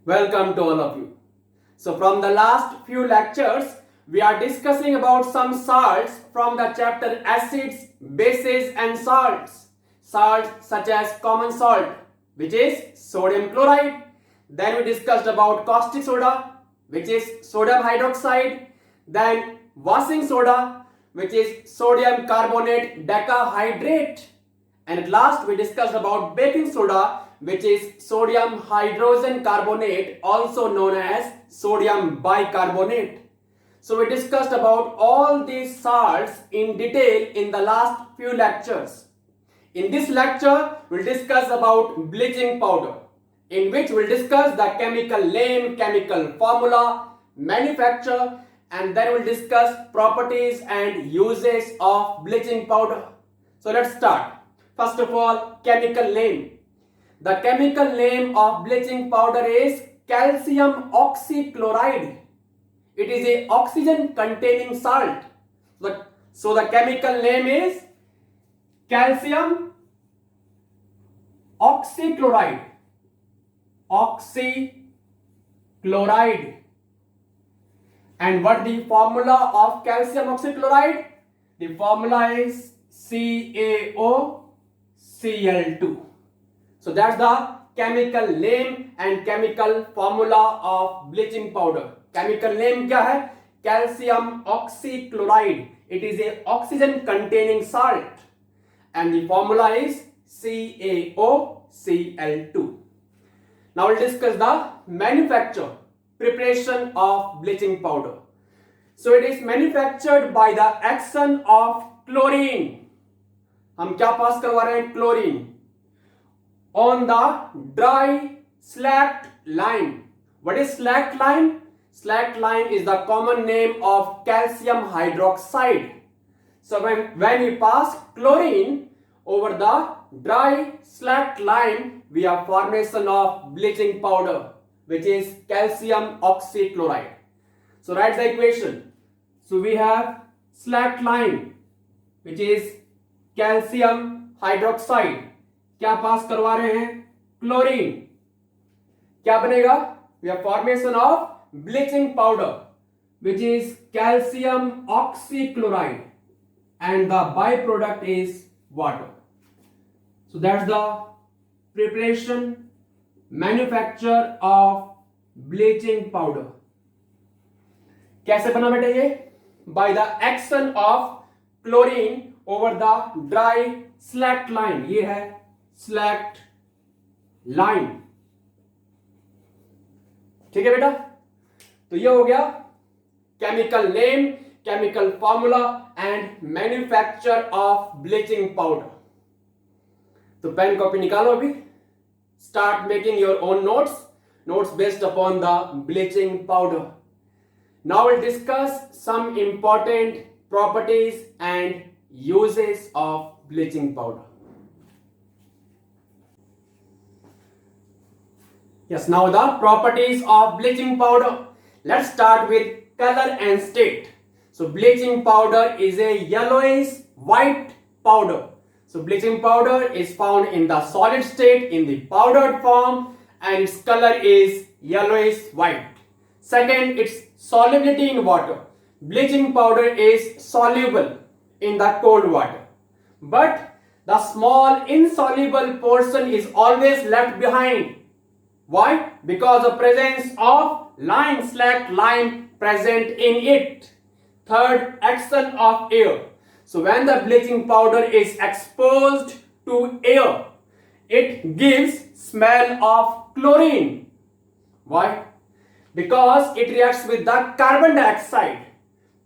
Welcome to all of you. So from the last few lectures, we are discussing about some salts from the chapter acids, bases and salts. Salts such as common salt, which is sodium chloride. Then we discussed about caustic soda, which is sodium hydroxide. Then washing soda, which is sodium carbonate decahydrate. And at last we discussed about baking soda, which is sodium hydrogen carbonate, also known as sodium bicarbonate. So we discussed about all these salts in detail in the last few lectures. In this lecture, we'll discuss about bleaching powder, in which we'll discuss the chemical name, chemical formula, manufacture, and then we'll discuss properties and uses of bleaching powder. So let's start. First of all, chemical name. The chemical name of bleaching powder is calcium oxychloride. It is a oxygen containing salt. So the chemical name is calcium oxychloride. Oxychloride. And what the formula of calcium oxychloride? The formula is CaOCl2. So that's the chemical name and chemical formula of bleaching powder. Chemical name क्या है? Calcium oxychloride. It is a oxygen containing salt. And the formula is CaOCl2. Now we'll discuss the manufacture, preparation of bleaching powder. So it is manufactured by the action of chlorine. हम क्या पास करवा रहे हैं? Chlorine on the dry slacked lime. What is slacked lime? Slacked lime is the common name of calcium hydroxide. So when we pass chlorine over the dry slacked lime, we have formation of bleaching powder, which is calcium oxychloride. So write the equation. So we have slacked lime, which is calcium hydroxide. क्या पास करवा रहे हैं? Chlorine. क्या बनेगा? We have formation of bleaching powder, which is calcium oxychloride, and the byproduct is water. So that's the preparation, manufacture of bleaching powder. कैसे बना बेटा ये? By the action of chlorine over the dry slacked lime. ये है slacked lime. ठीक है बेटा? तो ये हो गया chemical name, chemical formula and manufacture of bleaching powder. तो पेन कॉपी निकालो अभी. Start making your own notes based upon the bleaching powder. Now we'll discuss some important properties and uses of bleaching powder. Yes, now the properties of bleaching powder. Let's start with color and state. So bleaching powder is a yellowish white powder. So bleaching powder is found in the solid state in the powdered form and its color is yellowish white. Second, its solubility in water. Bleaching powder is soluble in the cold water, but the small insoluble portion is always left behind. Why? Because of presence of lime, slacked lime present in it. Third, action of air. So when the bleaching powder is exposed to air, it gives smell of chlorine. Why? Because it reacts with the carbon dioxide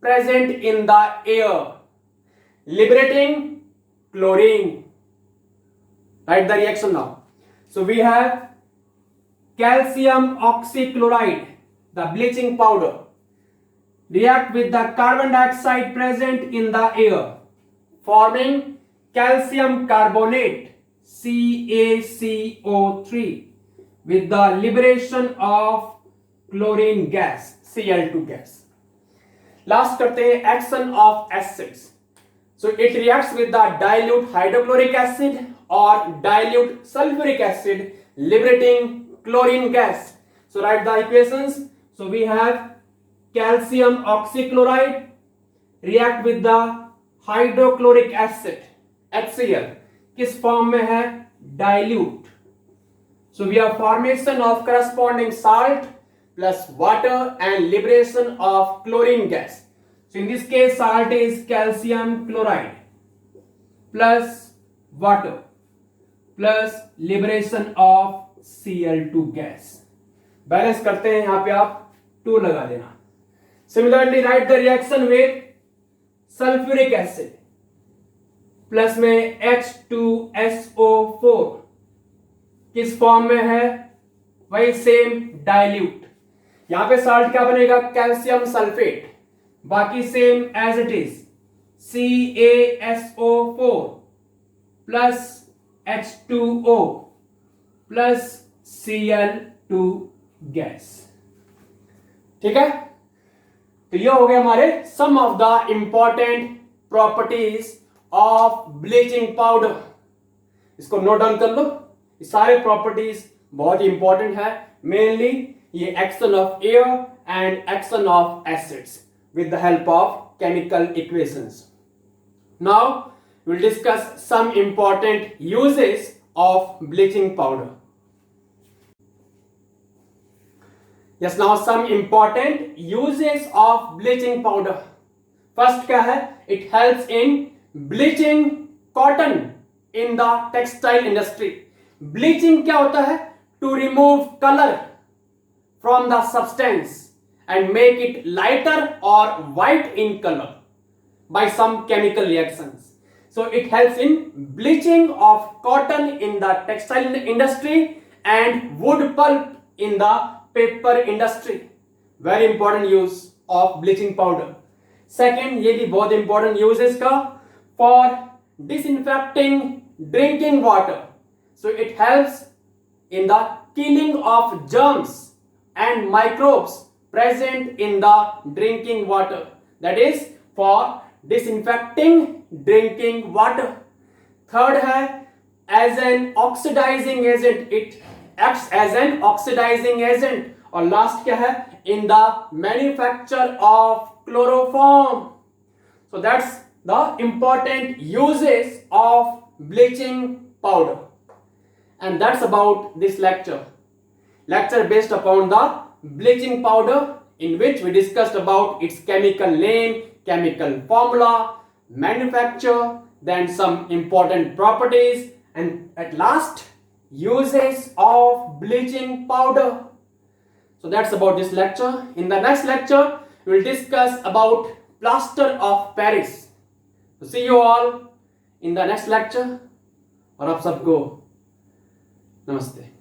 present in the air, liberating chlorine. Write the reaction now. So we have calcium oxychloride, the bleaching powder, react with the carbon dioxide present in the air, forming calcium carbonate, CaCO3, with the liberation of chlorine gas, Cl2 gas. Last करते हैं action of acids. So it reacts with the dilute hydrochloric acid or dilute sulfuric acid, liberating chlorine gas, So write the equations. So we have calcium oxychloride react with the hydrochloric acid HCl. किस form में है? Dilute. So we have formation of corresponding salt plus water and liberation of chlorine gas. So in this case salt is calcium chloride plus water plus liberation of Cl2 gas. Balance करते हैं, यहां पे आप 2 लगा देना. Similarly write the reaction with sulfuric acid plus में H2SO4 किस form में है? वही सेम डाइल्यूट. यहां पे साल्ट क्या बनेगा? Calcium sulphate. बाकी same as it is CaSO4 plus H2O plus Cl2 gas. ठीक है, तो ये हो गए हमारे some of the important properties of bleaching powder. इसको नोट डाउन कर लो. ये सारे प्रॉपर्टीज बहुत इंपॉर्टेंट है. मेनली ये action of air and action of acids with the help of chemical equations. Now we will discuss some important uses of bleaching powder. Yes, now some important uses of bleaching powder. First क्या है? It helps in bleaching cotton in the textile industry. Bleaching क्या होता है? To remove color from the substance and make it lighter or white in color by some chemical reactions. So it helps in bleaching of cotton in the textile industry and wood pulp in the paper industry. Very important use of bleaching powder. Second, ये भी बहुत important use है इसका for disinfecting drinking water. So it helps in the killing of germs and microbes present in the drinking water. That is for disinfecting drinking water. Third है as an oxidizing agent. It acts as an oxidizing agent. और last क्या है? In the manufacture of chloroform. So that's the important uses of bleaching powder. And that's about this lecture. Lecture based upon the bleaching powder, in which we discussed about its chemical name, chemical formula, manufacture, then some important properties, and at last uses of bleaching powder. So that's about this lecture. In the next lecture we will discuss about plaster of Paris. So see you all in the next lecture. और आप सबको नमस्ते.